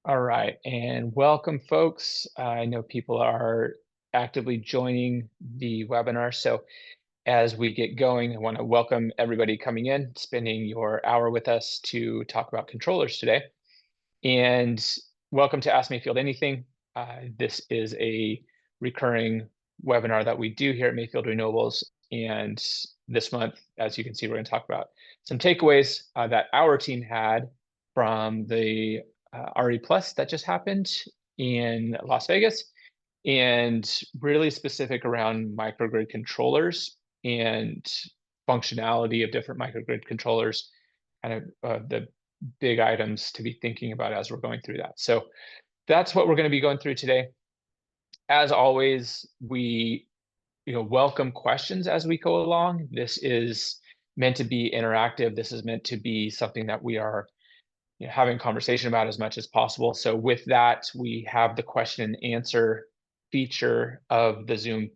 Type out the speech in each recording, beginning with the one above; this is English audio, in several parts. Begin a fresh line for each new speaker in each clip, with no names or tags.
All right, and welcome, folks. I know people are actively joining the webinar. So as we get going, I want to welcome everybody coming in, spending your hour with us to talk about controllers today. And welcome to Ask Mayfield Anything. This is a recurring webinar that we do here at Mayfield Renewables. And this month, as you can see, we're going to talk about some takeaways that our team had from the RE Plus that just happened in Las Vegas, and really specific around microgrid controllers and functionality of different microgrid controllers, kind of the big items to be thinking about as we're going through that. So that's what we're going to be going through today. As always, we welcome questions as we go along. This is meant to be interactive. This is meant to be something that we are having conversation about as much as possible. So with that, we have the question and answer feature of the Zoom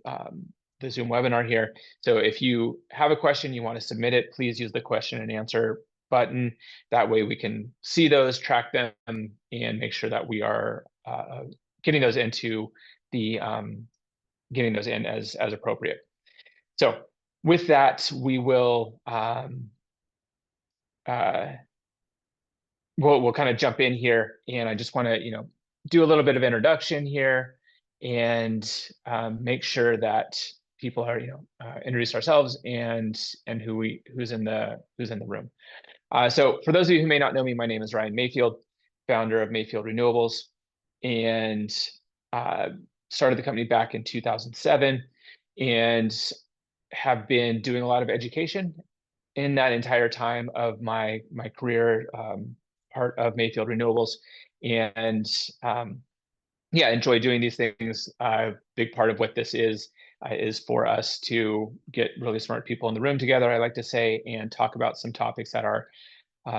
webinar here. So if you have a question, you want to submit it, please use the question and answer button. That way we can see those, track them, and make sure that we are getting those into the getting those in as appropriate. So with that, we will we'll kind of jump in here, and I just want to do a little bit of introduction here and make sure that people are introduce ourselves and who's in the room. So for those of you who may not know me, my name is Ryan Mayfield, founder of Mayfield Renewables, and started the company back in 2007 and have been doing a lot of education in that entire time of my career, part of Mayfield Renewables, and yeah, enjoy doing these things. Big part of what this is for us to get really smart people in the room together, I like to say, and talk about some topics that are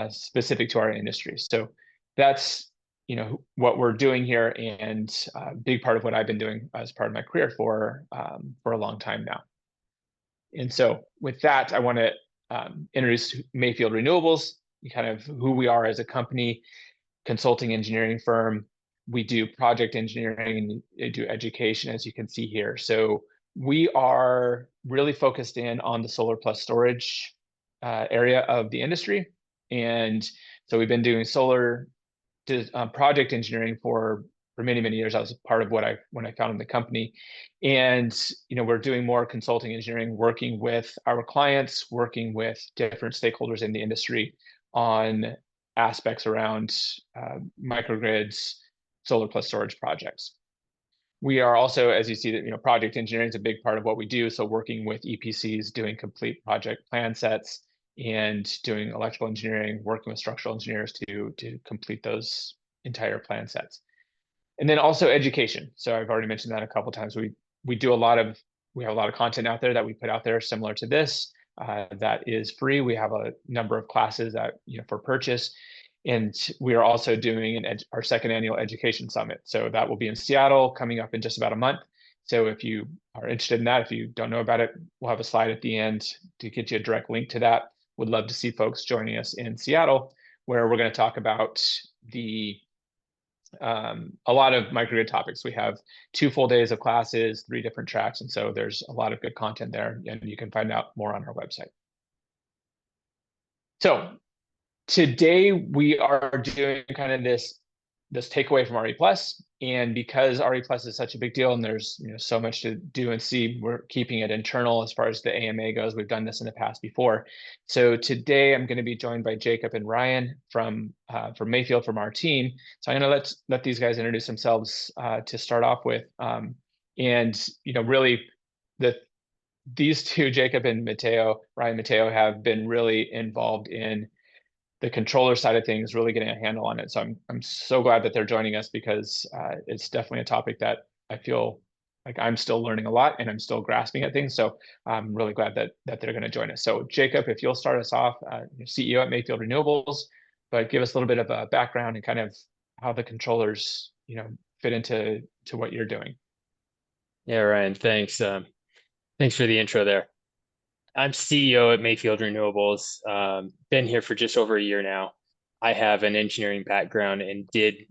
specific to our industry. So that's what we're doing here, and a big part of what I've been doing as part of my career for a long time now. And so with that, I want to introduce Mayfield Renewables, kind of who we are as a company, consulting engineering firm. We do project engineering and do education, as you can see here. So we are really focused in on the solar plus storage area of the industry. And so we've been doing solar project engineering for many, many years. That was part of when I founded the company. And we're doing more consulting engineering, working with our clients, working with different stakeholders in the industry on aspects around microgrids, solar plus storage projects. We are also, as you see, that project engineering is a big part of what we do. So working with EPCs, doing complete project plan sets, and doing electrical engineering, working with structural engineers to complete those entire plan sets. And then also education. So I've already mentioned that a couple of times. We have a lot of content out there that we put out there similar to this that is free. We have a number of classes that for purchase. And we are also doing our second annual education summit. So that will be in Seattle coming up in just about a month. So if you are interested in that, if you don't know about it, we'll have a slide at the end to get you a direct link to that. Would love to see folks joining us in Seattle, where we're going to talk about a lot of microgrid topics. We have 2 full days of classes, 3 different tracks, and so there's a lot of good content there, and you can find out more on our website. So today we are doing kind of this takeaway from RE Plus, and because RE Plus is such a big deal and there's so much to do and see, we're keeping it internal as far as the AMA goes. We've done this in the past before. So today I'm going to be joined by Jacob and Ryan from Mayfield, from our team. So I'm going to let these guys introduce themselves to start off with, and really these two, Jacob and Ryan Mateo, have been really involved in the controller side of things, really getting a handle on it. So I'm so glad that they're joining us, because it's definitely a topic that I feel like I'm still learning a lot and I'm still grasping at things. So I'm really glad that they're going to join us. So Jacob, if you'll start us off, you're CEO at Mayfield Renewables, but give us a little bit of a background and kind of how the controllers fit into what you're doing.
Yeah, Ryan, thanks. Thanks for the intro there. I'm CEO at Mayfield Renewables. Been here for just over a year now. I have an engineering background and did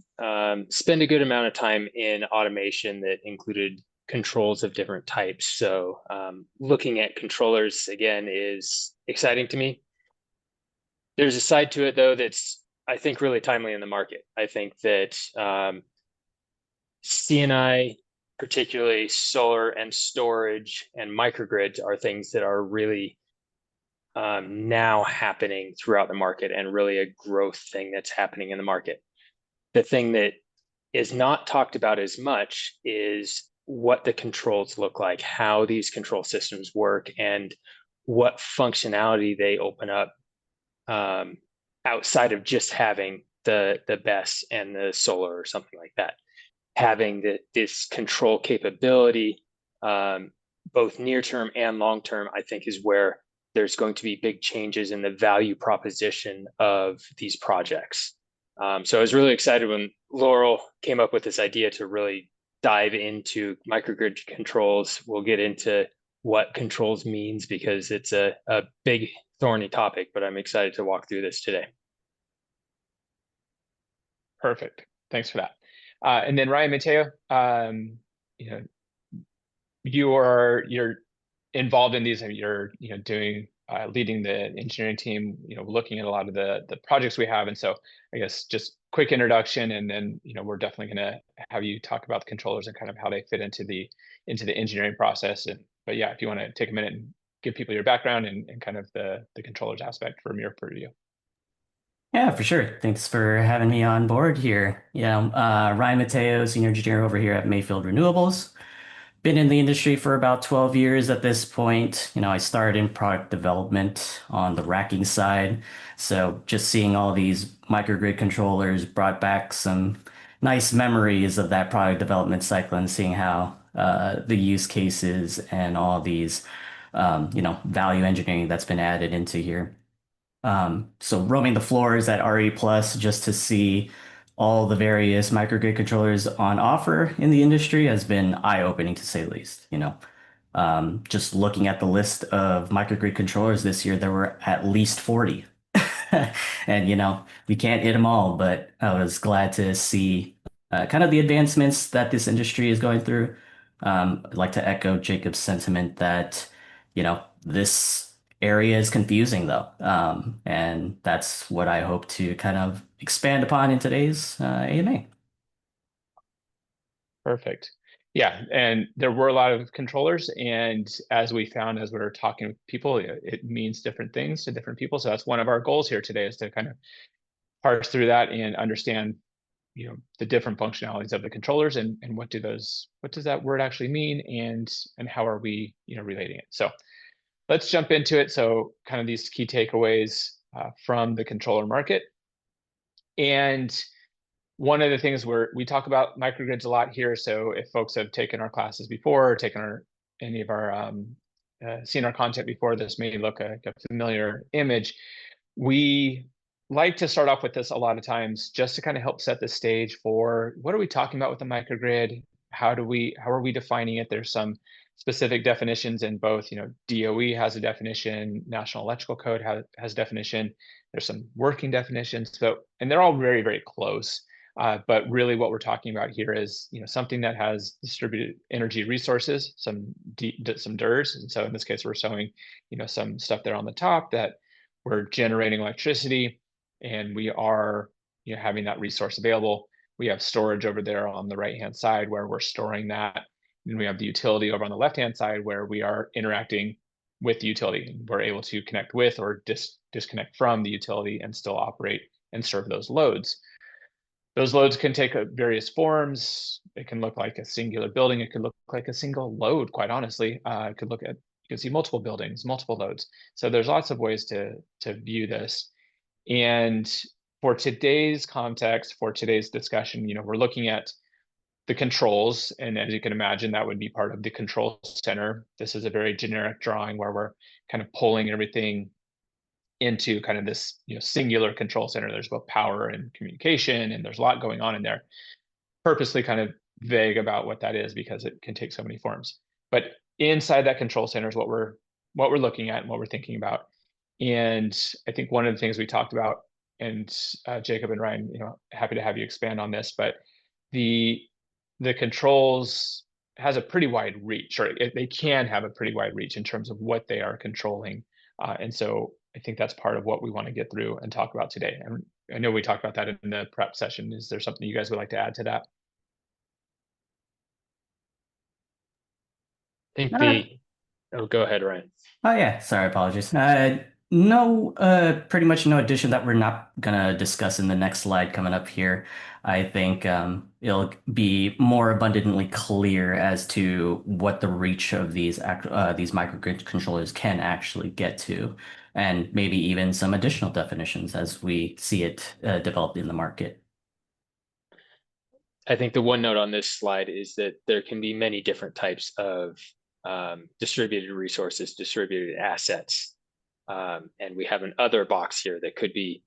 spend a good amount of time in automation that included controls of different types. So looking at controllers again is exciting to me. There's a side to it though that's I think really timely in the market. I think that CNI, particularly solar and storage and microgrids, are things that are really now happening throughout the market and really a growth thing that's happening in the market. The thing that is not talked about as much is what the controls look like, how these control systems work, and what functionality they open up outside of just having the BESS and the solar or something like that. Having this control capability, both near term and long term, I think is where there's going to be big changes in the value proposition of these projects. So I was really excited when Laurel came up with this idea to really dive into microgrid controls. We'll get into what controls means because it's a big thorny topic, but I'm excited to walk through this today.
Perfect. Thanks for that. And then Ryan, Mateo, you're involved in these, and you're doing leading the engineering team, looking at a lot of the projects we have. And so I guess just quick introduction, and then we're definitely going to have you talk about the controllers and kind of how they fit into the engineering process. But yeah, if you want to take a minute and give people your background and kind of the controllers aspect from your purview.
Yeah, for sure. Thanks for having me on board here. Ryan Mateo, senior engineer over here at Mayfield Renewables. Been in the industry for about 12 years at this point. I started in product development on the racking side. So just seeing all these microgrid controllers brought back some nice memories of that product development cycle and seeing how the use cases and all these, value engineering that's been added into here. So roaming the floors at RE Plus just to see all the various microgrid controllers on offer in the industry has been eye-opening to say the least. Just looking at the list of microgrid controllers this year, there were at least 40. And we can't hit them all, but I was glad to see kind of the advancements that this industry is going through. I'd like to echo Jacob's sentiment that, this area is confusing though. And that's what I hope to kind of expand upon in today's AMA.
Perfect. Yeah, and there were a lot of controllers, and as we found as we were talking with people, it means different things to different people. So that's one of our goals here today, is to kind of parse through that and understand, the different functionalities of the controllers and what does that word actually mean, and how are we, relating it. So let's jump into it. So kind of these key takeaways from the controller market. And one of the things we talk about microgrids a lot here. So if folks have taken our classes before, or taken any of our seen our content before, this may look a familiar image. We like to start off with this a lot of times just to kind of help set the stage for what are we talking about with the microgrid? How are we defining it? There's some specific definitions in both, DOE has a definition, National Electrical Code has definition. There's some working definitions, and they're all very, very close. But really what we're talking about here is, something that has distributed energy resources, some DERs. And so in this case, we're showing, some stuff there on the top that we're generating electricity, and we are, having that resource available. We have storage over there on the right-hand side where we're storing that. And we have the utility over on the left-hand side where we are interacting with the utility. We're able to connect with or disconnect from the utility and still operate and serve those loads. Those loads can take various forms. It can look like a singular building. It could look like a single load, quite honestly. You can see multiple buildings, multiple loads. So there's lots of ways to view this. And for today's context, for today's discussion, we're looking at the controls. And as you can imagine, that would be part of the control center. This is a very generic drawing where we're kind of pulling everything into kind of this singular control center. There's both power and communication, and there's a lot going on in there. Purposely kind of vague about what that is because it can take so many forms. But inside that control center is what we're looking at and what we're thinking about. And I think one of the things we talked about Jacob and Ryan, happy to have you expand on this, but the controls has a pretty wide reach, or they can have a pretty wide reach in terms of what they are controlling. And so I think that's part of what we want to get through and talk about today. And I know we talked about that in the prep session. Is there something you guys would like to add to that?
I think oh, go ahead, Ryan.
Oh yeah, sorry, apologies. No, pretty much no addition that we're not gonna discuss in the next slide coming up here. I think it'll be more abundantly clear as to what the reach of these microgrid controllers can actually get to, and maybe even some additional definitions as we see it developed in the market.
I think the one note on this slide is that there can be many different types of distributed resources, distributed assets. And we have an other box here that could be,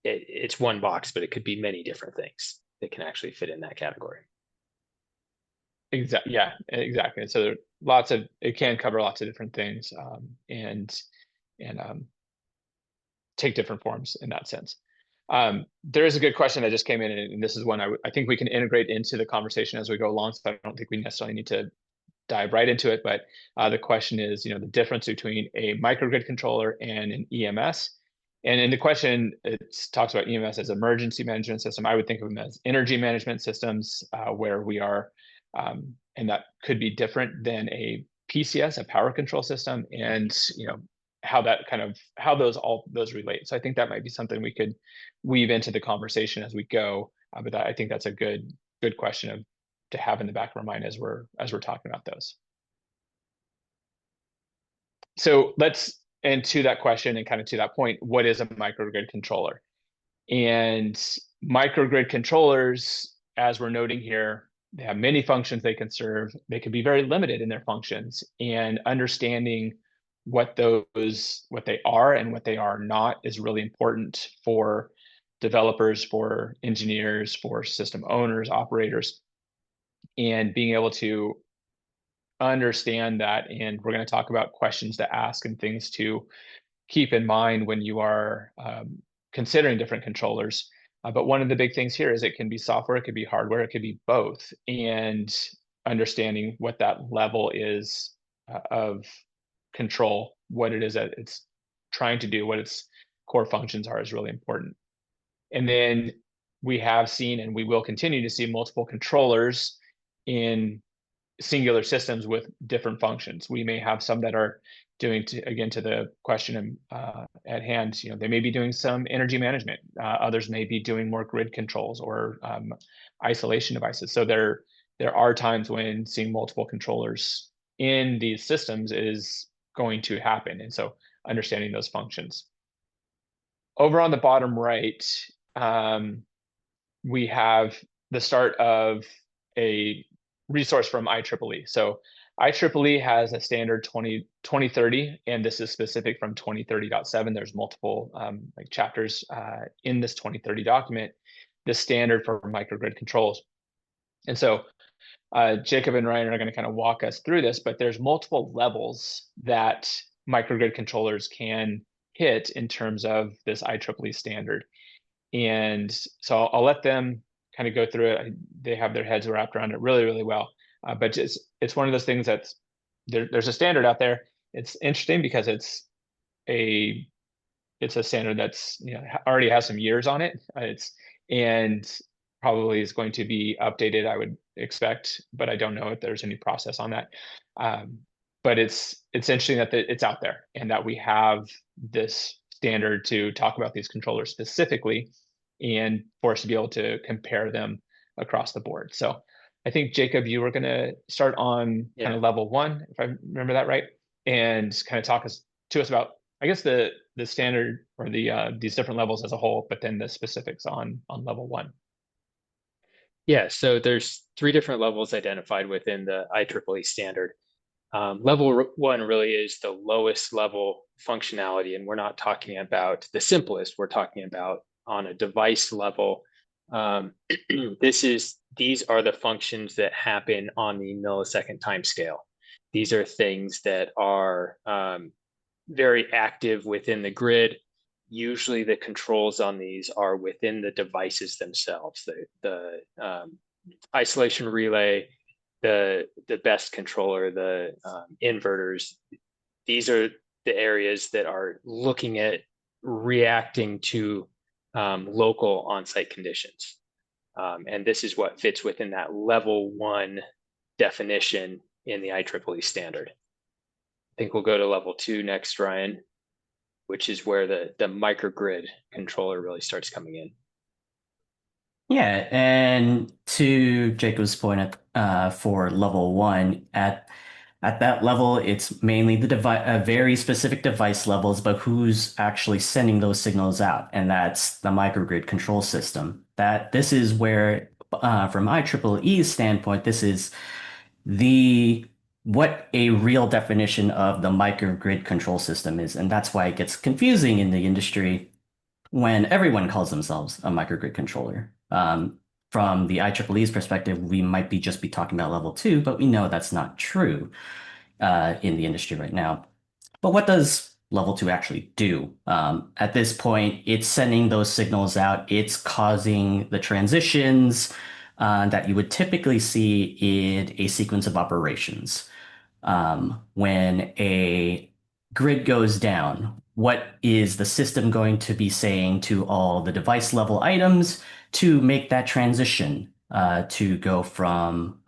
it's one box, but it could be many different things that can actually fit in that category.
Exactly. Yeah, exactly. So there it can cover lots of different things, and take different forms in that sense. There is a good question that just came in, and this is one I think we can integrate into the conversation as we go along. So I don't think we necessarily need to dive right into it, but the question is, the difference between a microgrid controller and an EMS. And in the question, it talks about EMS as emergency management system. I would think of them as energy management systems, where we are, and that could be different than a PCS, a power control system, and how those relate. So I think that might be something we could weave into the conversation as we go. But I think that's a good question to have in the back of our mind as we're talking about those. So and to that question and kind of to that point, what is a microgrid controller? And microgrid controllers, as we're noting here, they have many functions they can serve. They can be very limited in their functions, and understanding what they are and what they are not is really important for developers, for engineers, for system owners, operators, and being able to understand that. And we're going to talk about questions to ask and things to keep in mind when you are considering different controllers. But one of the big things here is it can be software, it could be hardware, it could be both. And understanding what that level is of control, what it is that it's trying to do, what its core functions are, is really important. And then we have seen, and we will continue to see, multiple controllers in singular systems with different functions. We may have some that are doing, to the question at hand, they may be doing some energy management. Others may be doing more grid controls or isolation devices. So there are times when seeing multiple controllers in these systems is going to happen. And so understanding those functions. Over on the bottom right, we have the start of a resource from IEEE. So IEEE has a standard 2030, and this is specific from 2030.7. There's multiple chapters in this 2030 document, the standard for microgrid controls. And so Jacob and Ryan are going to kind of walk us through this, but there's multiple levels that microgrid controllers can hit in terms of this IEEE standard. And so I'll let them kind of go through it. They have their heads wrapped around it really, really well. But it's one of those things that's there's a standard out there. It's interesting because it's a standard that's already has some years on it. And probably is going to be updated, I would expect, but I don't know if there's any process on that. But it's interesting that it's out there and that we have this standard to talk about these controllers specifically, and for us to be able to compare them across the board. So I think, Jacob, you were going to start on kind of level 1, if I remember that right, and kind of talk to us about, I guess, the standard or these different levels as a whole, but then the specifics on level 1.
Yeah, so there's 3 different levels identified within the IEEE standard. Level 1 really is the lowest level functionality, and we're not talking about the simplest. We're talking about on a device level. These are the functions that happen on the millisecond time scale. These are things that are very active within the grid. usually the controls on these are within the devices themselves. The isolation relay, the best controller, the inverters. These are the areas that are looking at reacting to local on-site conditions. And this is what fits within that level 1 definition in the IEEE standard. I think we'll go to level 2 next, Ryan, which is where the microgrid controller really starts coming in.
Yeah, and to Jacob's point, for level 1, at that level, it's mainly the very specific device levels, but who's actually sending those signals out, and that's the microgrid control system. This is where, from IEEE's standpoint, this is what a real definition of the microgrid control system is, and that's why it gets confusing in the industry when everyone calls themselves a microgrid controller. From the IEEE's perspective, we might just be talking about level 2, but we know that's not true in the industry right now. But what does level 2 actually do? At this point, it's sending those signals out. It's causing the transitions that you would typically see in a sequence of operations. When a grid goes down, what is the system going to be saying to all the device level items to make that transition to go from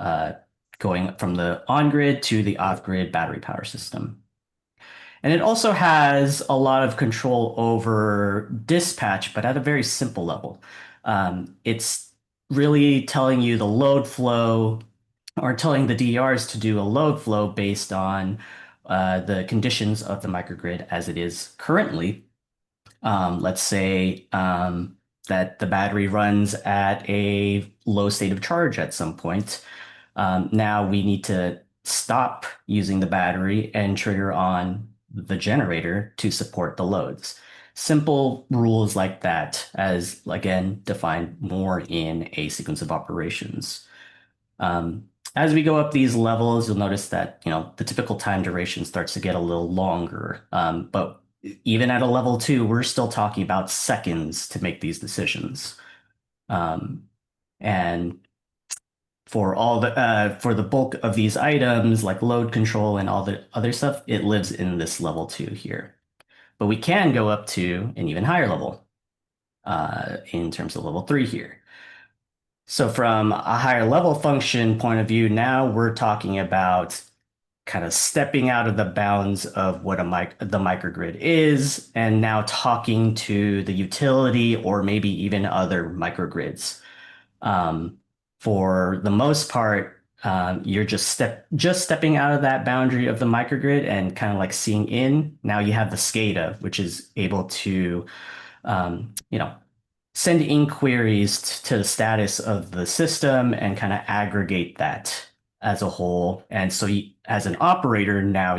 going from the on-grid to the off-grid battery power system? And it also has a lot of control over dispatch, but at a very simple level. It's really telling you the load flow, or telling the DERs to do a load flow based on the conditions of the microgrid as it is currently. Let's say that the battery runs at a low state of charge at some point. Now we need to stop using the battery and trigger on the generator to support the loads. Simple rules like that, as again defined more in a sequence of operations. As we go up these levels, you'll notice that the typical time duration starts to get a little longer. But even at a level 2, we're still talking about seconds to make these decisions. And for the bulk of these items, like load control and all the other stuff, it lives in this level 2 here. But we can go up to an even higher level in terms of level 3 here. So from a higher level function point of view, now we're talking about kind of stepping out of the bounds of what the microgrid is, and now talking to the utility or maybe even other microgrids. For the most part, you're just stepping out of that boundary of the microgrid and kind of like seeing in. Now you have the SCADA, which is able to, send inquiries to the status of the system and kind of aggregate that as a whole. And so as an operator, now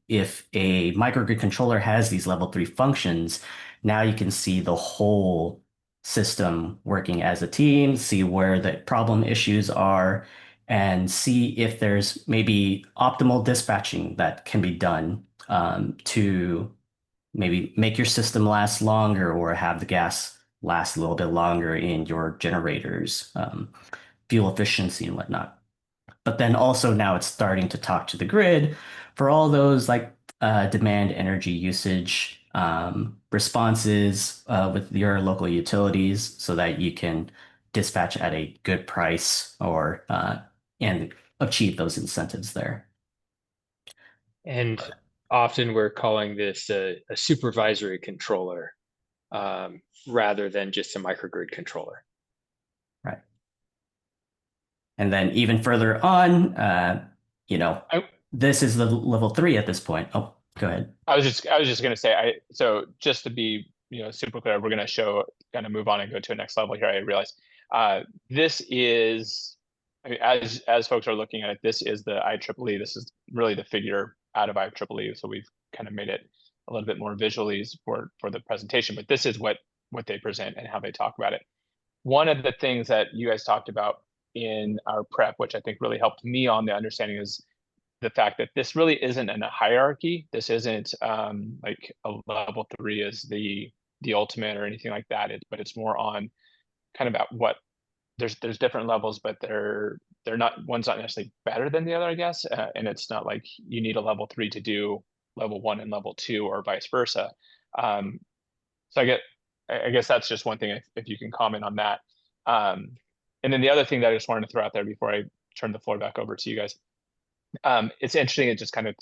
if a microgrid controller has these level 3 functions, now you can see the whole system working as a team, see where the problem issues are, and see if there's maybe optimal dispatching that can be done to maybe make your system last longer or have the gas last a little bit longer in your generators, fuel efficiency and whatnot. But then also now it's starting to talk to the grid for all those like demand energy usage responses with your local utilities so that you can dispatch at a good price or and achieve those incentives there.
And often we're calling this a supervisory controller rather than just a microgrid controller.
Right. And then even further on, this is the level 3 at this point. Oh, go ahead.
I was just going to say, so just to be super clear, we're going to kind of move on and go to a next level here. I realize this is, as folks are looking at it, this is the IEEE. This is really the figure out of IEEE. So we've kind of made it a little bit more visually for the presentation, but this is what they present and how they talk about it. One of the things that you guys talked about in our prep, which I think really helped me on the understanding, is the fact that this really isn't in a hierarchy. This isn't like a level 3 is the the ultimate or anything like that. But it's more on kind of about what there's different levels, but they're not, one's not necessarily better than the other, I guess. And it's not like you need a level 3 to do level 1 and level 2 or vice versa. So I guess that's just one thing, if you can comment on that. And then the other thing that I just wanted to throw out there before I turn the floor back over to you guys. It's interesting, it just kind of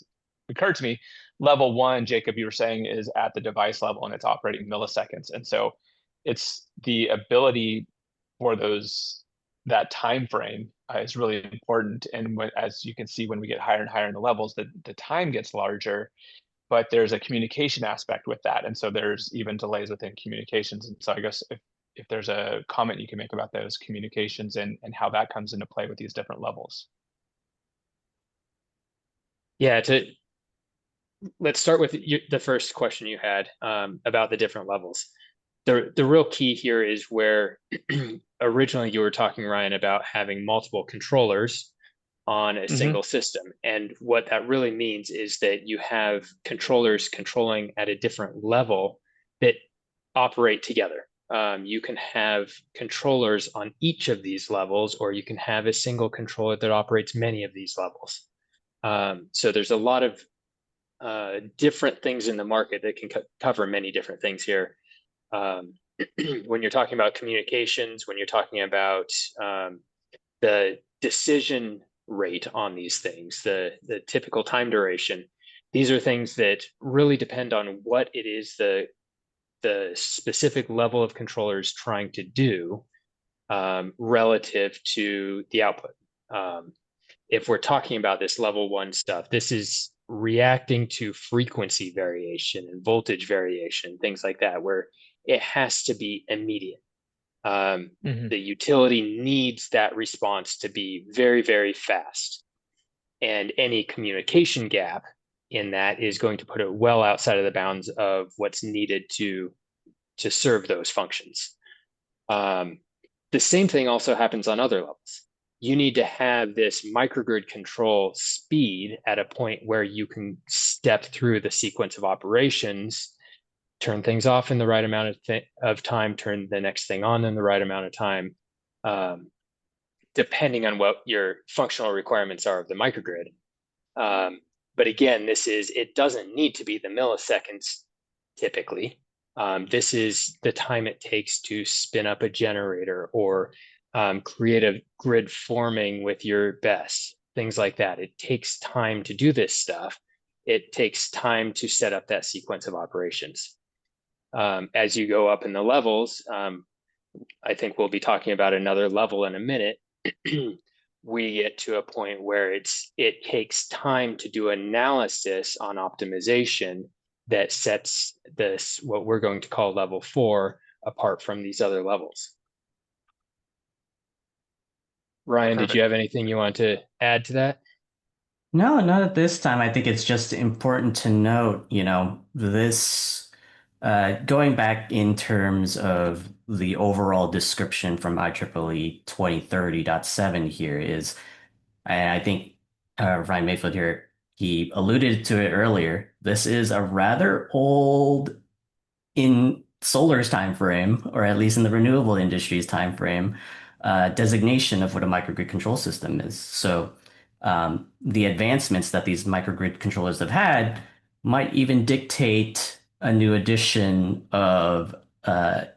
occurred to me, level 1, Jacob, you were saying, is at the device level and it's operating milliseconds. And so it's the ability for that time frame is really important. And as you can see, when we get higher and higher in the levels, the time gets larger, but there's a communication aspect with that. And so there's even delays within communications. And so I guess if there's a comment you can make about those communications and how that comes into play with these different levels.
Yeah, let's start with the first question you had about the different levels. The real key here is where originally you were talking, Ryan, about having multiple controllers on a single system. And what that really means is that you have controllers controlling at a different level that operate together. You can have controllers on each of these levels, or you can have a single controller that operates many of these levels. So there's a lot of different things in the market that can cover many different things here. When you're talking about communications, when you're talking about the decision rate on these things, the typical time duration, these are things that really depend on what it is the specific level of controller is trying to do relative to the output. If we're talking about this level 1 stuff, this is reacting to frequency variation and voltage variation, things like that, where it has to be immediate. The utility needs that response to be very, very fast. And any communication gap in that is going to put it well outside of the bounds of what's needed to serve those functions. The same thing also happens on other levels. You need to have this microgrid control speed at a point where you can step through the sequence of operations, turn things off in the right amount of time, turn the next thing on in the right amount of time, depending on what your functional requirements are of the microgrid. But again, it doesn't need to be the milliseconds typically. This is the time it takes to spin up a generator or create a grid forming with your BESS, things like that. It takes time to do this stuff. It takes time to set up that sequence of operations. As you go up in the levels, I think we'll be talking about another level in a minute. We get to a point where it takes time to do analysis on optimization that sets this, what we're going to call level 4, apart from these other levels. Ryan, Perfect. Did you have anything you want to add to that?
No, not at this time. I think it's just important to note, this going back in terms of the overall description from IEEE 2030.7 here is, and I think Ryan Mayfield here, he alluded to it earlier, this is a rather old, in solar's time frame, or at least in the renewable industry's time frame, designation of what a microgrid control system is. So the advancements that these microgrid controllers have had might even dictate a new edition of a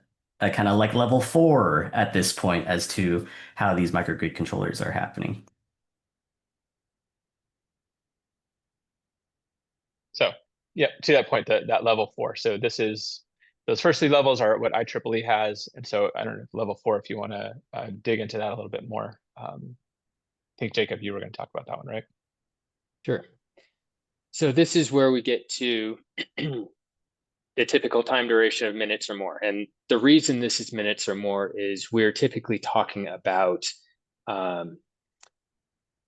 kind of like level 4 at this point as to how these microgrid controllers are happening.
So yeah, to that point, that level 4. So those first 3 levels are what IEEE has. And so I don't know, level 4, if you want to dig into that a little bit more. I think, Jacob, you were going to talk about that one, right?
Sure. So this is where we get to the typical time duration of minutes or more. And the reason this is minutes or more is we're typically talking about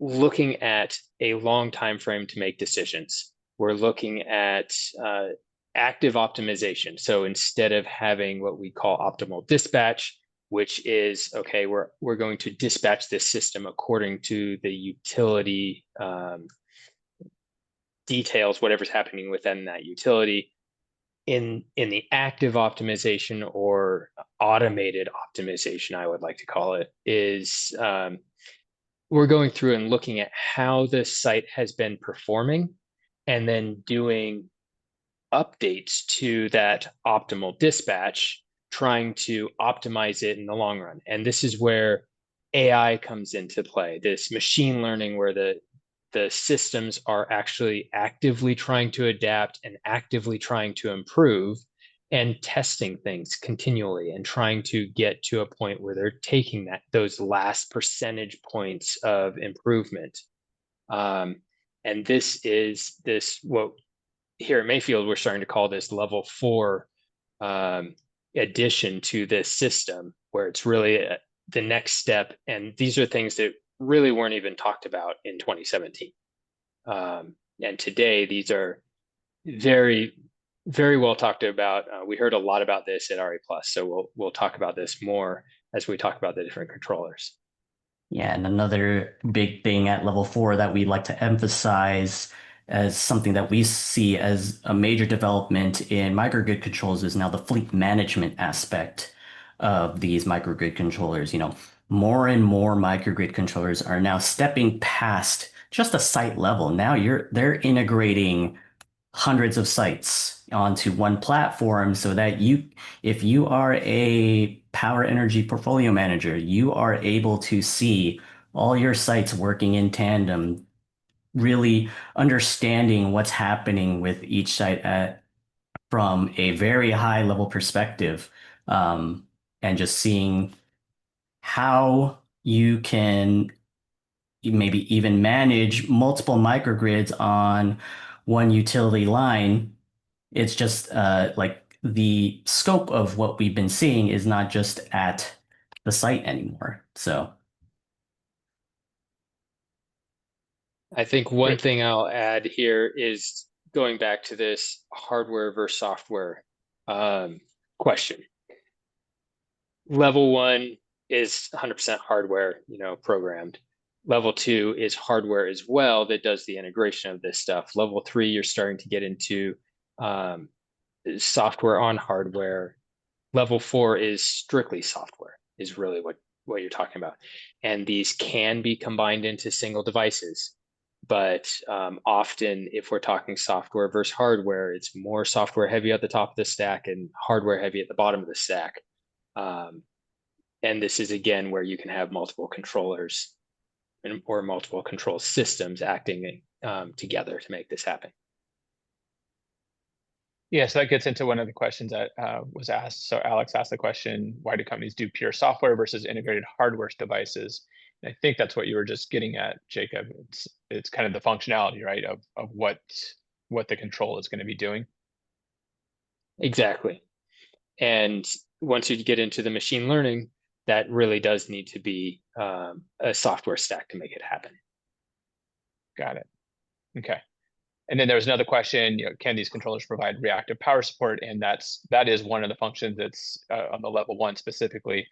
looking at a long time frame to make decisions. We're looking at active optimization. So instead of having what we call optimal dispatch, which is, okay, we're going to dispatch this system according to the utility details, whatever's happening within that utility. in the active optimization or automated optimization, I would like to call it, is we're going through and looking at how the site has been performing and then doing updates to that optimal dispatch, trying to optimize it in the long run. And this is where AI comes into play, this machine learning where the systems are actually actively trying to adapt and actively trying to improve and testing things continually and trying to get to a point where they're taking those last percentage points of improvement. And this is what here at Mayfield, we're starting to call this level 4 addition to this system, where it's really the next step. And these are things that really weren't even talked about in 2017. And today, these are very, very well talked about. We heard a lot about this at RE+, so we'll talk about this more as we talk about the different controllers.
Yeah, and another big thing at level 4 that we'd like to emphasize as something that we see as a major development in microgrid controls is now the fleet management aspect of these microgrid controllers. More and more microgrid controllers are now stepping past just a site level. Now they're integrating hundreds of sites onto one platform so that if you are a power energy portfolio manager, you are able to see all your sites working in tandem, really understanding what's happening with each site from a very high level perspective, and just seeing how you can maybe even manage multiple microgrids on one utility line. It's just like the scope of what we've been seeing is not just at the site anymore. So
I think one thing I'll add here is going back to this hardware versus software question. Level 1 is 100% hardware, programmed. Level 2 is hardware as well that does the integration of this stuff. Level 3, you're starting to get into software on hardware. Level 4 is strictly software, is really what you're talking about. And these can be combined into single devices. But often, if we're talking software versus hardware, it's more software heavy at the top of the stack and hardware heavy at the bottom of the stack. And this is, again, where you can have multiple controllers or multiple control systems acting together to make this happen.
Yeah, so that gets into one of the questions that was asked. So Alex asked the question, why do companies do pure software versus integrated hardware devices? And I think that's what you were just getting at, Jacob. It's kind of the functionality, right, of what the control is going to be doing.
Exactly. And once you get into the machine learning, that really does need to be a software stack to make it happen.
Got it. Okay. And then there was another question, can these controllers provide reactive power support? And that is one of the functions that's on the level 1 specifically,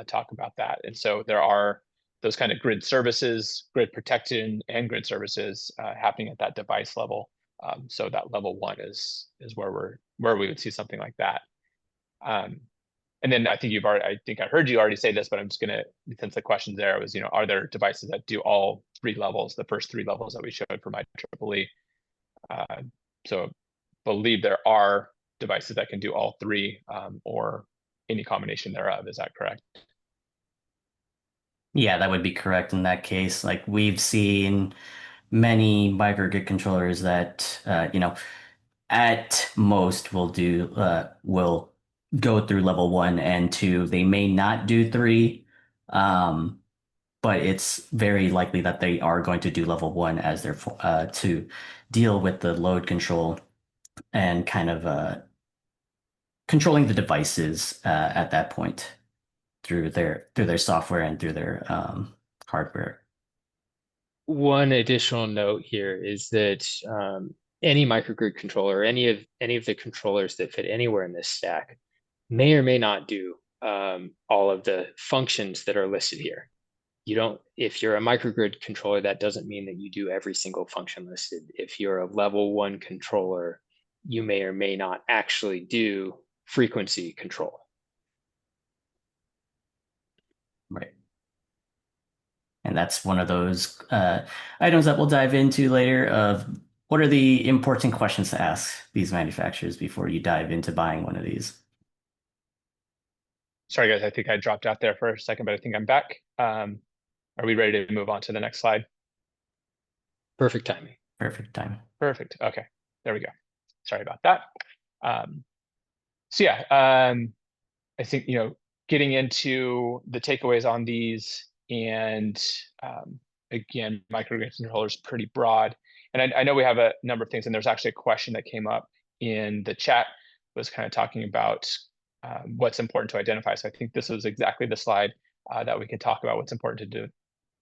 talk about that. And so there are those kind of grid services, grid protection and grid services happening at that device level. So that level 1 is where we would see something like that. And then I think I heard you already say this, but I'm just gonna, since the question there was, are there devices that do all 3 levels, the first 3 levels that we showed for IEEE? So believe there are devices that can do all 3 or any combination thereof. Is that correct?
yeah, that would be correct in that case. Like we've seen many microgrid controllers that at most will go through level 1 and 2. They may not do 3, but it's very likely that they are going to do level 1 as their to deal with the load control and kind of controlling the devices at that point through their software and through their hardware.
One additional note here is that any microgrid controller, any of the controllers that fit anywhere in this stack, may or may not do all of the functions that are listed here. If you're a microgrid controller, that doesn't mean that you do every single function listed. If you're a level 1 controller, you may or may not actually do frequency control.
Right. And that's one of those items that we'll dive into later of what are the important questions to ask these manufacturers before you dive into buying one of these.
Sorry, guys, I think I dropped out there for a second, but I think I'm back. Are we ready to move on to the next slide?
Perfect timing.
Perfect timing.
Perfect. Okay, there we go. Sorry about that. So yeah, I think, getting into the takeaways on these, and again, microgrid controller is pretty broad. And I know we have a number of things, and there's actually a question that came up in the chat, was kind of talking about what's important to identify. So I think this was exactly the slide that we could talk about what's important to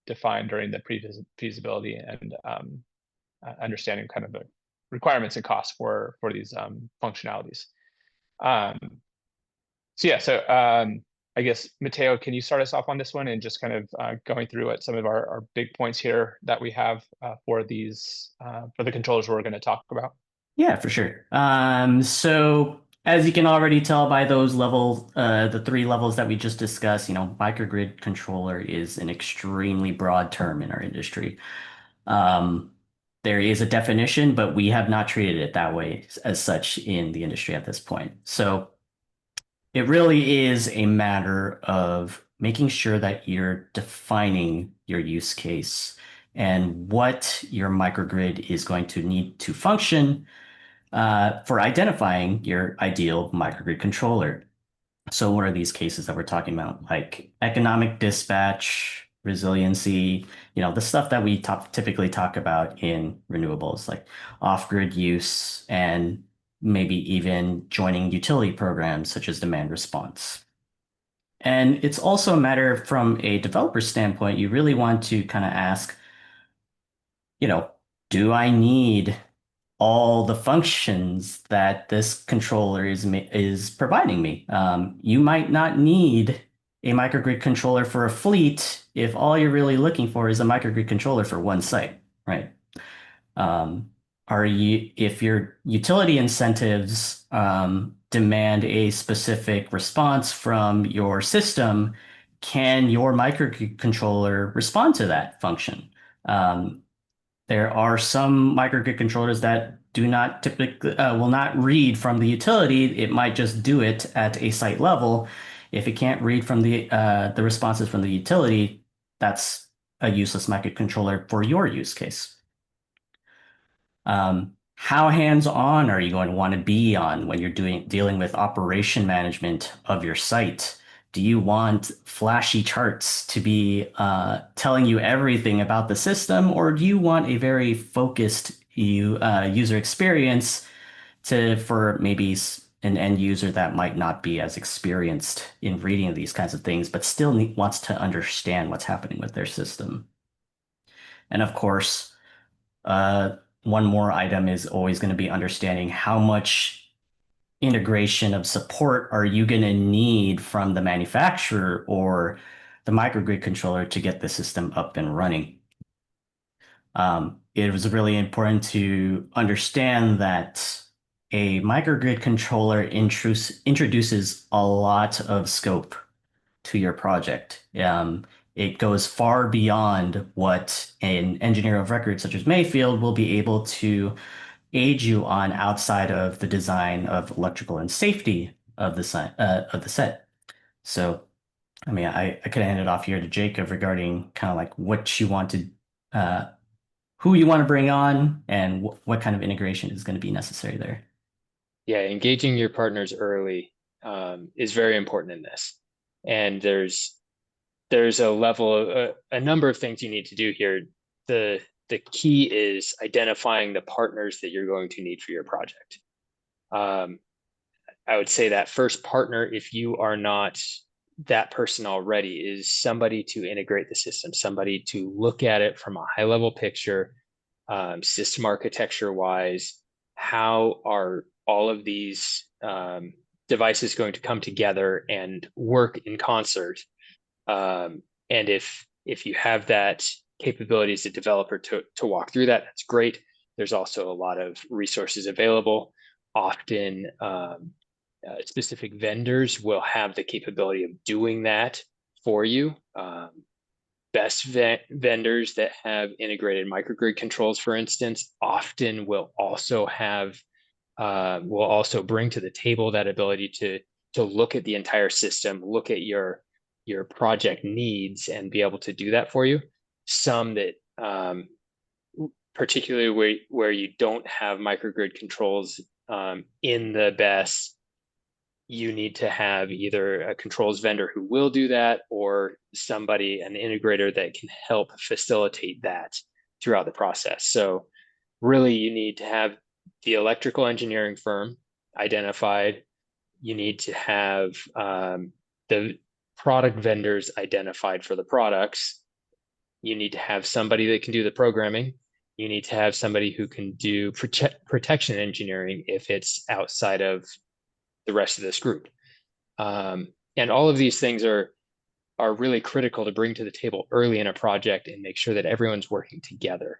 define during the feasibility and understanding kind of the requirements and costs for these functionalities. So yeah, so I guess, Mateo, can you start us off on this one and just kind of going through some of our big points here that we have for these, for the controllers we're going to talk about?
Yeah, for sure. So as you can already tell by those levels, the 3 levels that we just discussed, microgrid controller is an extremely broad term in our industry. There is a definition, but we have not treated it that way as such in the industry at this point. So it really is a matter of making sure that you're defining your use case and what your microgrid is going to need to function for identifying your ideal microgrid controller. So what are these cases that we're talking about? Like economic dispatch, resiliency, the stuff that we typically talk about in renewables, like off-grid use and maybe even joining utility programs such as demand response. And it's also a matter from a developer standpoint, you really want to kind of ask, do I need all the functions that this controller is providing me? You might not need a microgrid controller for a fleet if all you're really looking for is a microgrid controller for one site, right? If your utility incentives demand a specific response from your system, can your microcontroller respond to that function? There are some microgrid controllers that do not typically will not read from the utility. It might just do it at a site level. If it can't read from the responses from the utility, that's a useless microcontroller for your use case. How hands-on are you going to want to be on when you're dealing with operation management of your site? Do you want flashy charts to be telling you everything about the system, or do you want a very focused user experience for maybe an end user that might not be as experienced in reading these kinds of things, but still wants to understand what's happening with their system? And of course, one more item is always going to be understanding how much integration of support are you going to need from the manufacturer or the microgrid controller to get the system up and running. It was really important to understand that a microgrid controller introduces a lot of scope to your project. It goes far beyond what an engineer of record such as Mayfield will be able to aid you on outside of the design of electrical and safety of the set. So, I mean, I could hand it off here to Jacob regarding kind of like what you want to, who you want to bring on and what kind of integration is going to be necessary there.
Yeah, engaging your partners early is very important in this. And there's a level, a number of things you need to do here. The key is identifying the partners that you're going to need for your project. I would say that first partner, if you are not that person already, is somebody to integrate the system, somebody to look at it from a high-level picture, system architecture wise. How are all of these devices going to come together and work in concert? And if you have that capability as a developer to walk through that, that's great. There's also a lot of resources available often specific vendors will have the capability of doing that for you. Best vendors that have integrated microgrid controls, for instance, often will also have will also bring to the table that ability to look at the entire system, look at your project needs, and be able to do that for you. Some that particularly where you don't have microgrid controls in the BESS, you need to have either a controls vendor who will do that, or somebody, an integrator that can help facilitate that throughout the process. So really, you need to have the electrical engineering firm identified. You need to have the product vendors identified for the products. You need to have somebody that can do the programming. You need to have somebody who can do protection engineering if it's outside of the rest of this group. And all of these things are really critical to bring to the table early in a project and make sure that everyone's working together.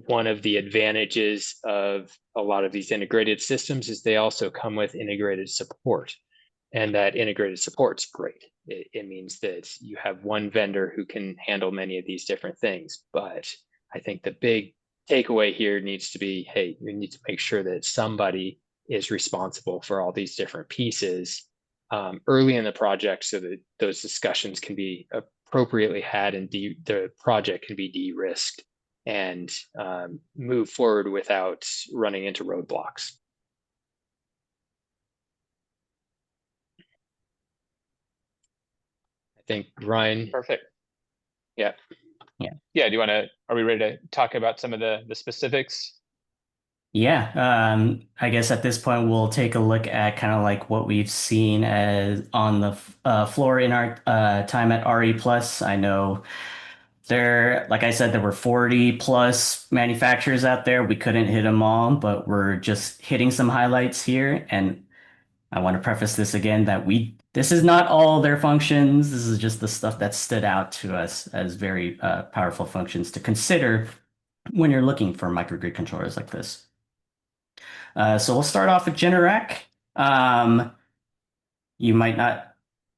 One of the advantages of a lot of these integrated systems is they also come with integrated support. And that integrated support's great. It means that you have one vendor who can handle many of these different things. But I think the big takeaway here needs to be, hey, you need to make sure that somebody is responsible for all these different pieces early in the project, so that those discussions can be appropriately had and the project can be de-risked and move forward without running into roadblocks. I think Ryan.
Perfect.
Yeah.
Yeah. Are we ready to talk about some of the specifics?
Yeah, I guess at this point we'll take a look at kind of like what we've seen as on the floor in our time at RE Plus. I know like I said, there were 40 plus manufacturers out there. We couldn't hit them all, but we're just hitting some highlights here. And I want to preface this again that this is not all their functions. This is just the stuff that stood out to us as very powerful functions to consider when you're looking for microgrid controllers like this. So we'll start off with Generac. You might not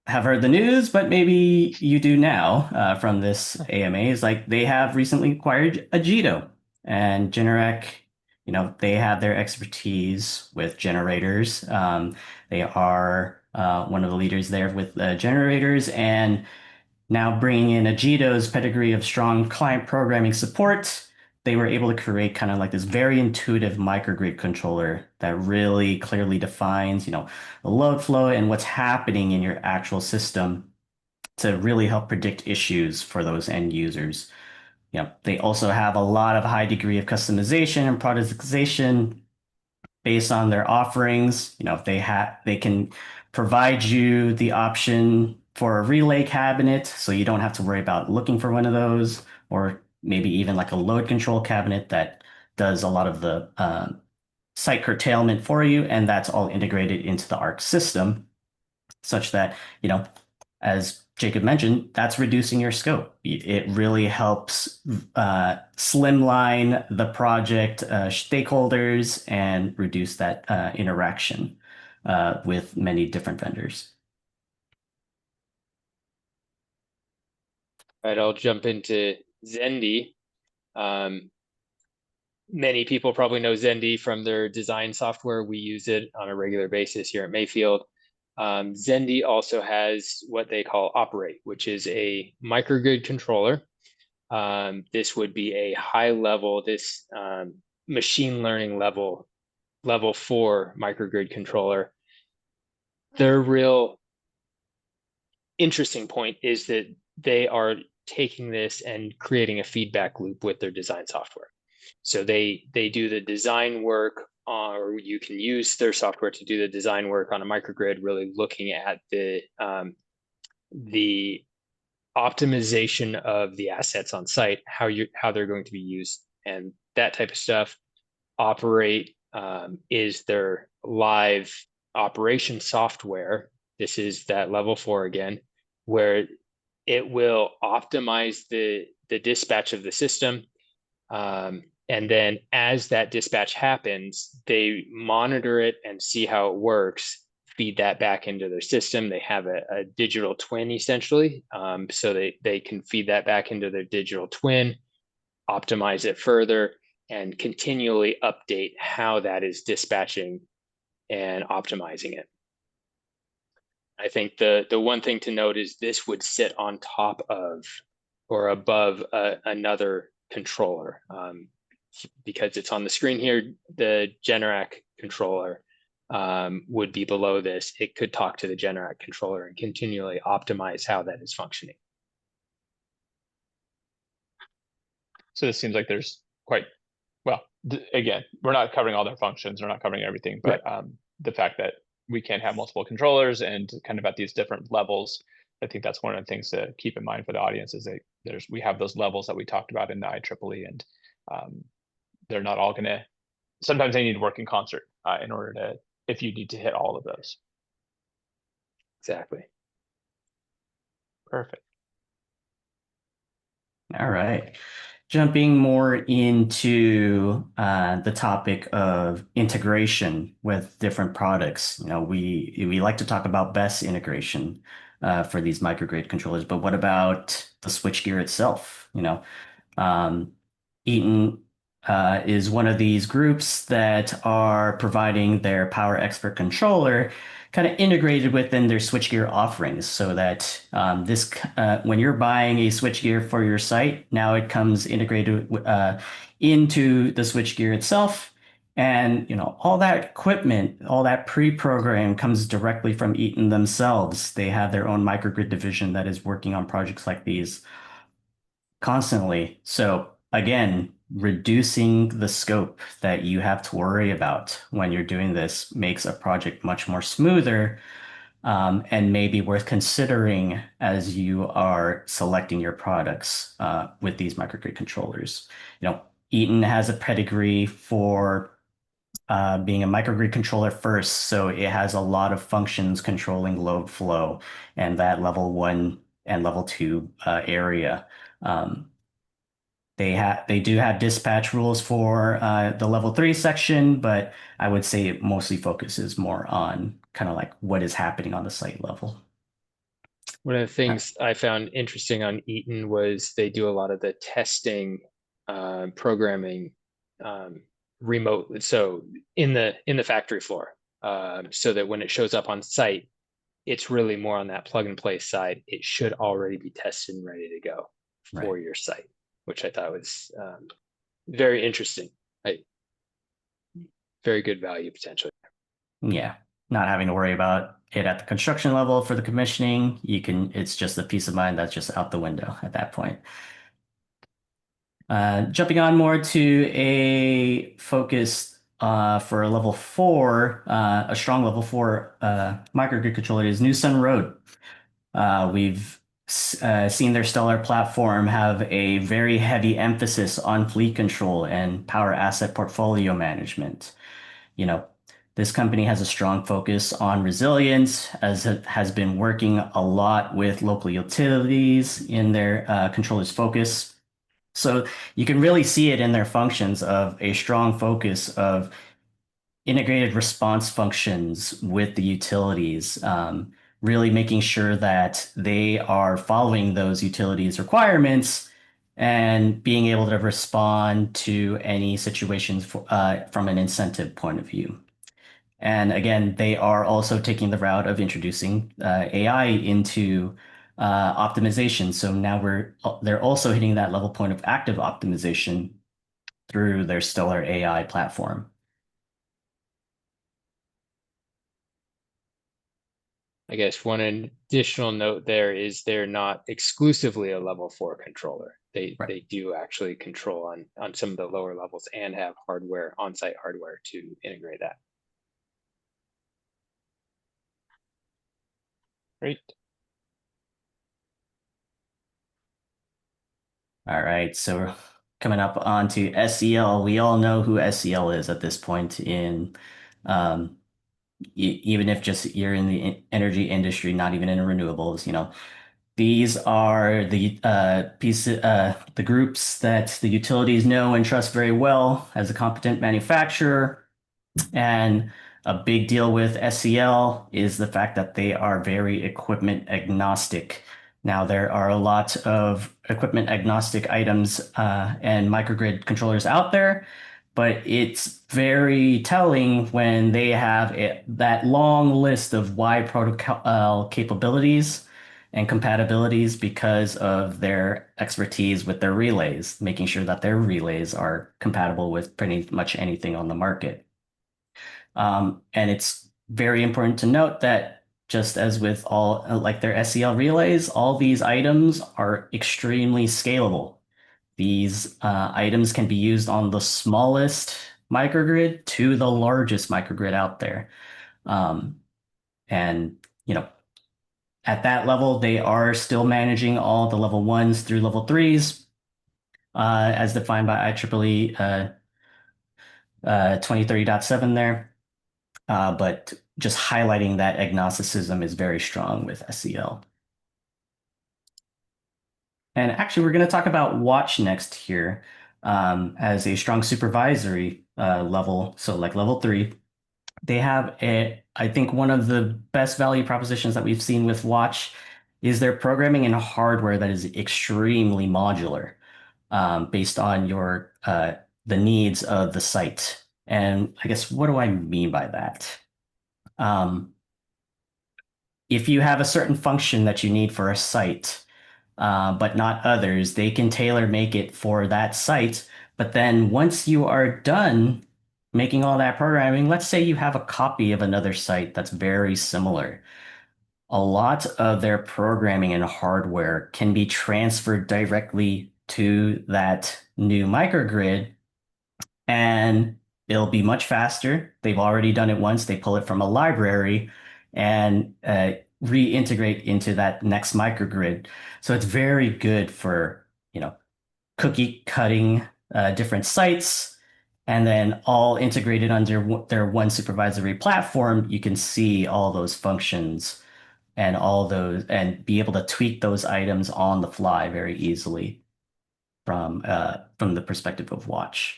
have heard the news, but maybe you do now from this AMA. Is like they have recently acquired EATON, and Generac, they have their expertise with generators. They are one of the leaders there with generators, and now bringing in EATON's pedigree of strong client programming support, they were able to create kind of like this very intuitive microgrid controller that really clearly defines, the load flow and what's happening in your actual system to really help predict issues for those end users. They also have a lot of high degree of customization and productization based on their offerings. They can provide you the option for a relay cabinet, so you don't have to worry about looking for one of those, or maybe even like a load control cabinet that does a lot of the site curtailment for you, and that's all integrated into the ARC system, such that, as Jacob mentioned, that's reducing your scope. It really helps slimline the project stakeholders and reduce that interaction with many different vendors.
All right, I'll jump into Xendee. Many people probably know Xendee from their design software. We use it on a regular basis here at Mayfield. Xendee also has what they call Operate, which is a microgrid controller. This would be a high level, machine learning level 4 microgrid controller. Their real interesting point is that they are taking this and creating a feedback loop with their design software. So they do the design work, or you can use their software to do the design work on a microgrid, really looking at the optimization of the assets on site, how they're going to be used, and that type of stuff. Operate is their live operation software. This is that level 4 again, where it will optimize the dispatch of the system, And then as that dispatch happens, they monitor it and see how it works, feed that back into their system. They have a digital twin essentially. So they can feed that back into their digital twin, optimize it further, and continually update how that is dispatching and optimizing it. I think the one thing to note is this would sit on top of or above another controller. Because it's on the screen here, the Generac controller would be below this. It could talk to the Generac controller and continually optimize how that is functioning.
So this seems like there's quite, well, again, we're not covering all their functions, we're not covering everything, but the fact that we can have multiple controllers and kind of at these different levels, I think that's one of the things to keep in mind for the audience is that we have those levels that we talked about in the IEEE, and they're not all gonna, sometimes they need to work in concert in order to, if you need to hit all of those.
Exactly.
Perfect.
All right. Jumping more into the topic of integration with different products. We like to talk about best integration for these microgrid controllers, but what about the switchgear itself? EATON is one of these groups that are providing their Power Expert controller kind of integrated within their switchgear offerings, so that when you're buying a switchgear for your site, now it comes integrated into the switchgear itself, and all that equipment, all that pre-program comes directly from EATON themselves. They have their own microgrid division that is working on projects like these constantly. So again, reducing the scope that you have to worry about when you're doing this makes a project much more smoother, and maybe worth considering as you are selecting your products with these microgrid controllers. EATON has a pedigree for being a microgrid controller first, so it has a lot of functions controlling load flow and that level 1 and level 2 area. They do have dispatch rules for the level 3 section, but I would say it mostly focuses more on kind of like what is happening on the site level.
One of the things I found interesting on EATON was they do a lot of the testing, programming remote, so in the factory floor, so that when it shows up on site, it's really more on that plug and play side. It should already be tested and ready to go for your site, which I thought was very interesting. Very good value potentially.
Yeah, not having to worry about it at the construction level for the commissioning. It's just a peace of mind that's just out the window at that point. Jumping on more to a focus for a level 4, a strong level 4 microgrid controller is New Sun Road. We've seen their stellar platform have a very heavy emphasis on fleet control and power asset portfolio management. This company has a strong focus on resilience, as it has been working a lot with local utilities in their controller's focus. So you can really see it in their functions of a strong focus of integrated response functions with the utilities, really making sure that they are following those utilities requirements and being able to respond to any situations from an incentive point of view. And again, they are also taking the route of introducing AI into optimization. So now they're also hitting that level point of active optimization through their stellar AI platform.
I guess one additional note there is they're not exclusively a level 4 controller. They do actually control on some of the lower levels and have hardware, on-site hardware to integrate that.
Great.
All right, so we're coming up onto SEL. We all know who SEL is at this point in, even if just you're in the energy industry, not even in renewables, These are the the groups that the utilities know and trust very well as a competent manufacturer. And a big deal with SEL is the fact that they are very equipment agnostic. Now, there are a lot of equipment agnostic items and microgrid controllers out there, but it's very telling when they have that long list of wide protocol capabilities and compatibilities because of their expertise with their relays, making sure that their relays are compatible with pretty much anything on the market. And it's very important to note that just as with all like their SEL relays, all these items are extremely scalable. These items can be used on the smallest microgrid to the largest microgrid out there. And, you know, at that level, they are still managing all the level 1s through level 3s as defined by IEEE 2030.7 there. But just highlighting that agnosticism is very strong with SEL. And actually, we're going to talk about Wattch next here as a strong supervisory level. So like level 3, they have I think one of the best value propositions that we've seen with Wattch is their programming and hardware that is extremely modular based on the needs of the site. And I guess, what do I mean by that? If you have a certain function that you need for a site, but not others, they can tailor make it for that site. But then once you are done making all that programming, let's say you have a copy of another site that's very similar. A lot of their programming and hardware can be transferred directly to that new microgrid, and it'll be much faster. They've already done it once. They pull it from a library and reintegrate into that next microgrid. So it's very good for, cookie cutting different sites, and then all integrated under their one supervisory platform. You can see all those functions and all those, and be able to tweak those items on the fly very easily from the perspective of Wattch.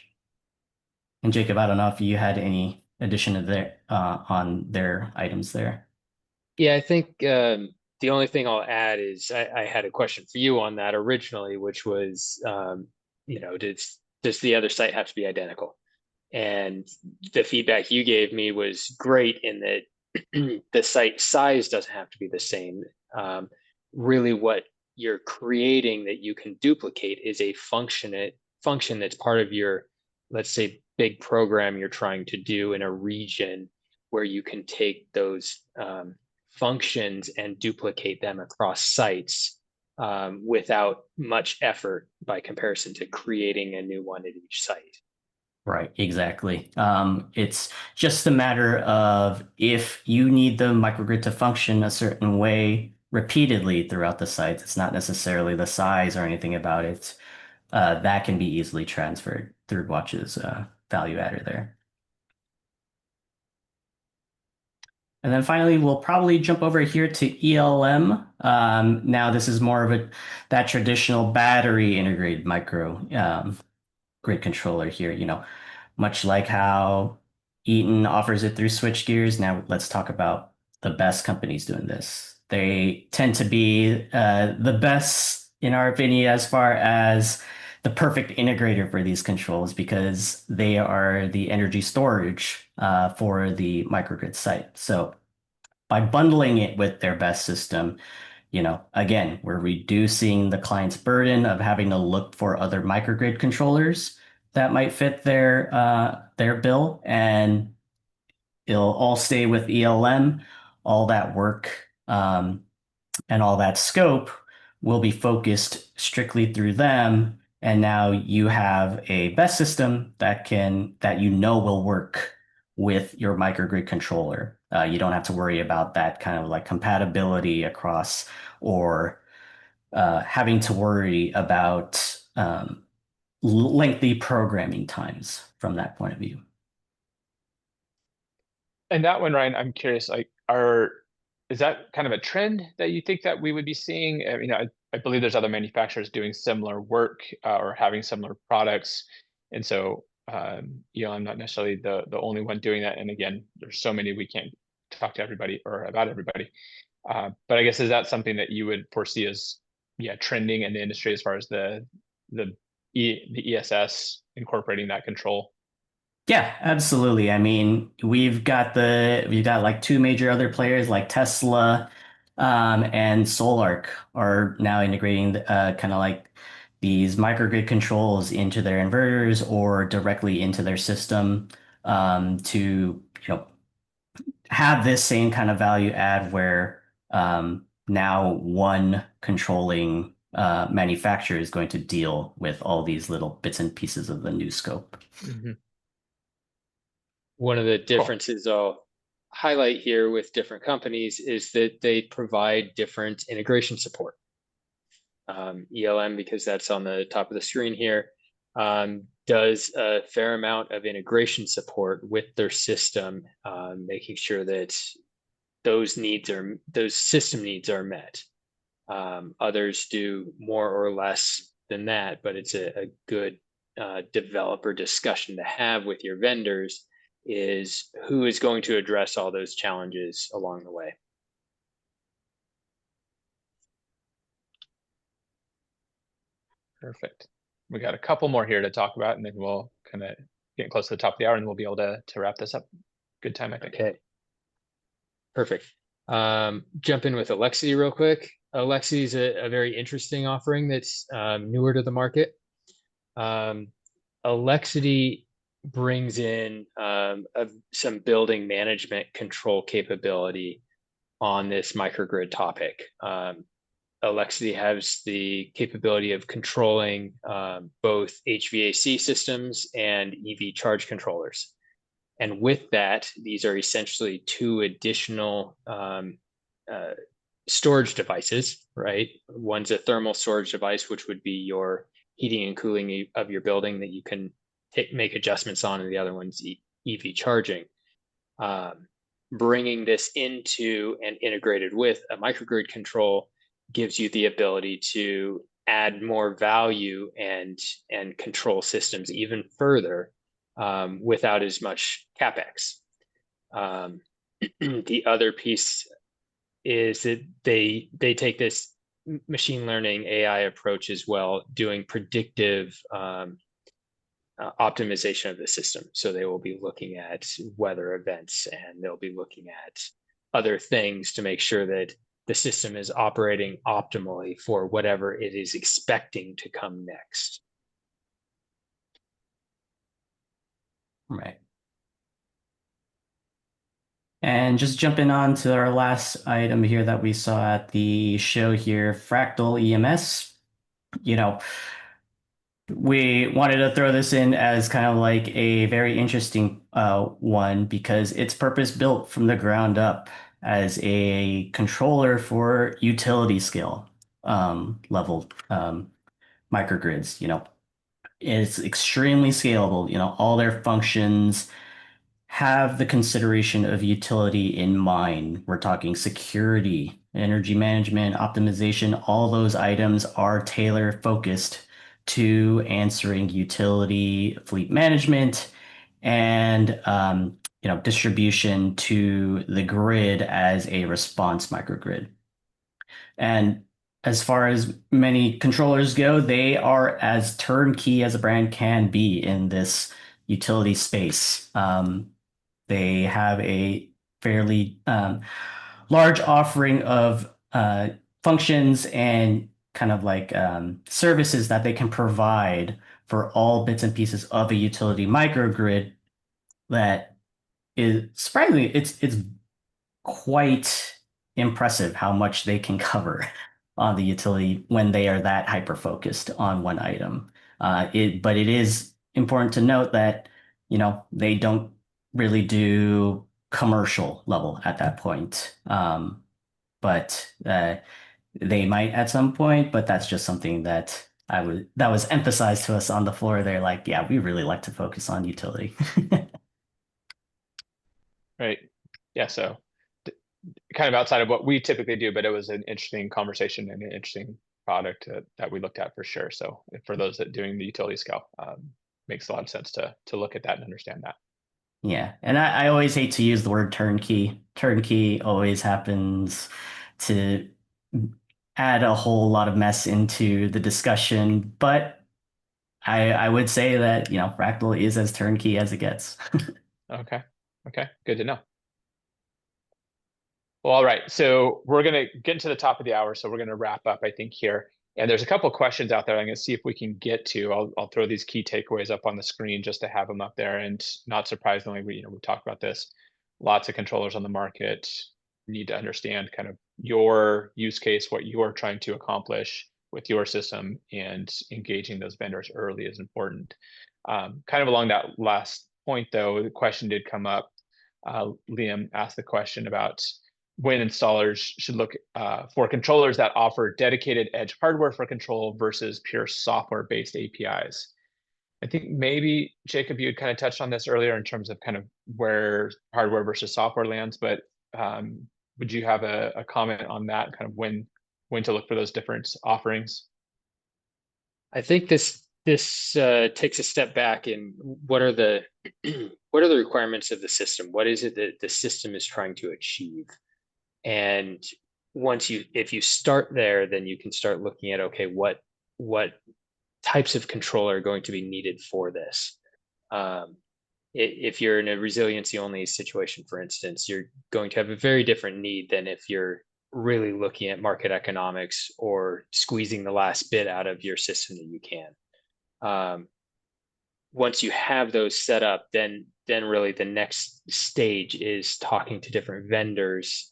And Jacob, I don't know if you had any addition to on their items there.
Yeah, I think the only thing I'll add is I had a question for you on that originally, which was, does the other site have to be identical? And the feedback you gave me was great in that the site size doesn't have to be the same. Really, what you're creating that you can duplicate is a function that's part of your, let's say, big program you're trying to do in a region, where you can take those functions and duplicate them across sites without much effort by comparison to creating a new one at each site.
Right, exactly. It's just a matter of if you need the microgrid to function a certain way repeatedly throughout the site, it's not necessarily the size or anything about it. That can be easily transferred through Wattch's value adder there. And then finally, we'll probably jump over here to ELM. Now, this is more of that traditional battery integrated micro grid controller here, much like how EATON offers it through switchgears. Now let's talk about the best companies doing this. They tend to be the best, in our opinion, as far as the perfect integrator for these controls, because they are the energy storage for the microgrid site. So by bundling it with their best system, again, we're reducing the client's burden of having to look for other microgrid controllers that might fit their bill, and it'll all stay with ELM. All that work and all that scope will be focused strictly through them. And now you have a best system that will work with your microgrid controller. You don't have to worry about that kind of like compatibility across, or having to worry about lengthy programming times from that point of view.
And that one, Ryan, I'm curious, like, are is that kind of a trend that you think that we would be seeing? I mean, I believe there's other manufacturers doing similar work or having similar products. And so, I'm not necessarily the only one doing that. And again, there's so many, we can't talk to everybody or about everybody. But I guess, is that something that you would foresee as, trending in the industry as far as the ESS incorporating that control?
Yeah, absolutely. I mean, we've got like two major other players like Tesla, and Solarc are now integrating kind of like these microgrid controls into their inverters or directly into their system, to have this same kind of value add where now one controlling manufacturer is going to deal with all these little bits and pieces of the new scope.
Mm-hmm.
One of the differences I'll highlight here with different companies is that they provide different integration support. ELM, because that's on the top of the screen here, does a fair amount of integration support with their system, making sure that those system needs are met. Others do more or less than that, but it's a good developer discussion to have with your vendors, is who is going to address all those challenges along the way.
Perfect. We got a couple more here to talk about, and then we'll kind of get close to the top of the hour and we'll be able to wrap this up. Good time, I think.
Okay. Perfect. Jump in with Elexity real quick. Elexity is a very interesting offering that's newer to the market. Elexity brings in some building management control capability on this microgrid topic. Elexity has the capability of controlling both HVAC systems and EV charge controllers. And with that, these are essentially two additional storage devices, right? One's a thermal storage device, which would be your heating and cooling of your building that you can make adjustments on, and the other one's EV charging. Bringing this into and integrated with a microgrid control gives you the ability to add more value and control systems even further, without as much CapEx. The other piece is that they take this machine learning AI approach as well, doing predictive optimization of the system. So they will be looking at weather events, and they'll be looking at other things to make sure that the system is operating optimally for whatever it is expecting to come next.
Right. And just jumping on to our last item here that we saw at the show here, Fractal EMS. We wanted to throw this in as kind of like a very interesting one, because it's purpose built from the ground up as a controller for utility scale level microgrids. It's extremely scalable. All their functions have the consideration of utility in mind. We're talking security, energy management, optimization. All those items are tailor focused to answering utility fleet management and distribution to the grid as a response microgrid. And as far as many controllers go, they are as turnkey as a brand can be in this utility space. They have a fairly large offering of functions and kind of like services that they can provide for all bits and pieces of a utility microgrid. That is surprisingly, it's quite impressive how much they can cover on the utility when they are that hyper focused on one item. But it is important to note that they don't really do commercial level at that point. But they might at some point, but that's just something that was emphasized to us on the floor. They're like, yeah, we really like to focus on utility.
Right. Yeah. So kind of outside of what we typically do, but it was an interesting conversation and an interesting product that we looked at for sure. So for those that doing the utility scale, makes a lot of sense to look at that and understand that.
Yeah, and I always hate to use the word turnkey. Turnkey always happens to add a whole lot of mess into the discussion, but I would say that, Fractal is as turnkey as it gets.
Okay. Okay. Good to know. Well, all right. So we're going to get into the top of the hour. So we're going to wrap up, I think, here. And there's a couple of questions out there I'm going to see if we can get to. I'll throw these key takeaways up on the screen just to have them up there. And not surprisingly, we talked about this. Lots of controllers on the market. Need to understand kind of your use case, what you are trying to accomplish with your system, and engaging those vendors early is important. Kind of along that last point, though, the question did come up. Liam asked the question about when installers should look for controllers that offer dedicated edge hardware for control versus pure software-based APIs. I think maybe, Jacob, you had kind of touched on this earlier in terms of kind of where hardware versus software lands, but would you have a comment on that, kind of when to look for those different offerings?
I think this takes a step back in what are the what are the requirements of the system? What is it that the system is trying to achieve? And if you start there, then you can start looking at, okay, what types of controller are going to be needed for this? If you're in a resiliency only situation, for instance, you're going to have a very different need than if you're really looking at market economics or squeezing the last bit out of your system that you can. Once you have those set up, then really the next stage is talking to different vendors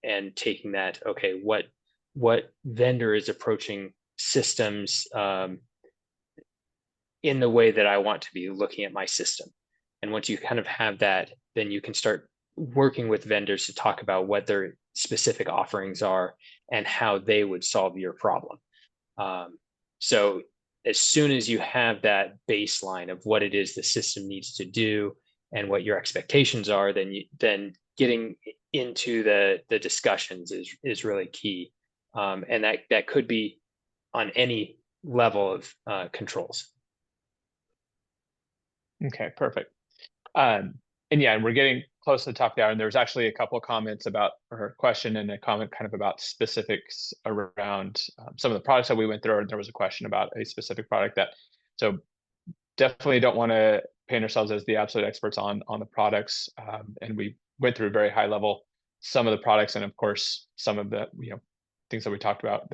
and taking that, okay, what vendor is approaching systems in the way that I want to be looking at my system. And once you kind of have that, then you can start working with vendors to talk about what their specific offerings are and how they would solve your problem. So as soon as you have that baseline of what it is the system needs to do and what your expectations are, then getting into the discussions is really key. And that could be on any level of controls.
Okay, perfect. And yeah, we're getting close to the top of the hour, and there was actually a couple of comments about, or a question and a comment kind of about specifics around some of the products that we went through. And there was a question about a specific product so definitely don't want to paint ourselves as the absolute experts on the products. And we went through a very high level some of the products, and of course some of the things that we talked about,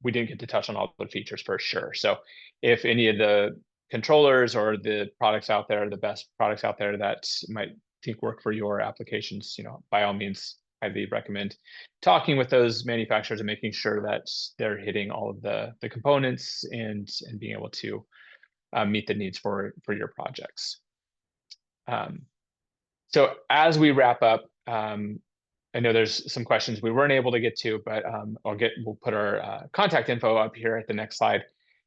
we didn't get to touch on all the features for sure. So if any of the controllers or the products out there, the best products out there that might think work for your applications, by all means, highly recommend talking with those manufacturers and making sure that they're hitting all of the components and being able to meet the needs for your projects. So as we wrap up, I know there's some questions we weren't able to get to, but we'll put our contact info up here at the next slide.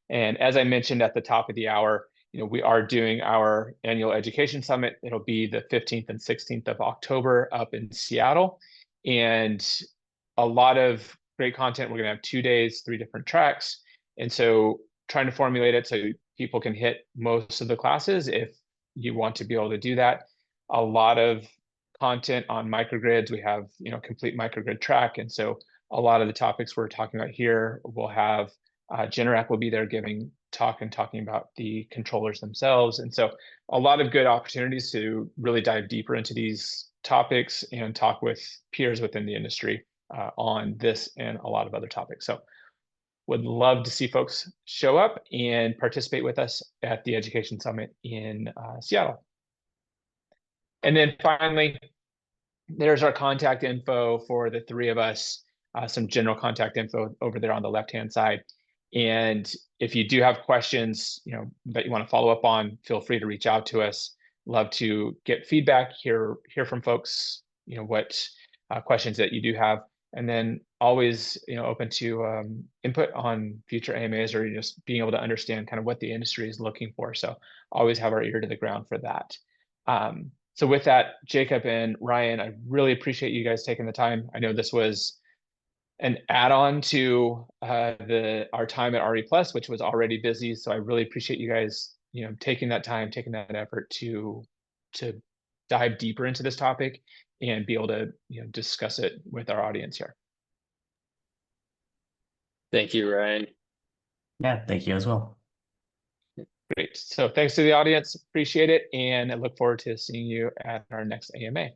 And as I mentioned at the top of the hour, we are doing our annual education summit. It'll be the 15th and 16th of October up in Seattle. And a lot of great content. We're going to have 2 days, 3 different tracks. And so trying to formulate it so people can hit most of the classes if you want to be able to do that. A lot of content on microgrids. We have, complete microgrid track. And so a lot of the topics we're talking about here, we'll have Generac will be there giving talking about the controllers themselves. And so a lot of good opportunities to really dive deeper into these topics and talk with peers within the industry on this and a lot of other topics. So would love to see folks show up and participate with us at the Education Summit in Seattle. And then finally, there's our contact info for the 3 of us, some general contact info over there on the left-hand side. And if you do have questions, that you want to follow up on, feel free to reach out to us. Love to get feedback, hear from folks, what questions that you do have. And then always, open to input on future AMAs or just being able to understand kind of what the industry is looking for. So always have our ear to the ground for that. So with that, Jacob and Ryan, I really appreciate you guys taking the time. I know this was an add-on to our time at RE Plus, which was already busy. So I really appreciate you guys, taking that time, taking that effort to dive deeper into this topic and be able to, discuss it with our audience here.
Thank you, Ryan.
Yeah, thank you as well.
Great. So thanks to the audience. Appreciate it. And I look forward to seeing you at our next AMA.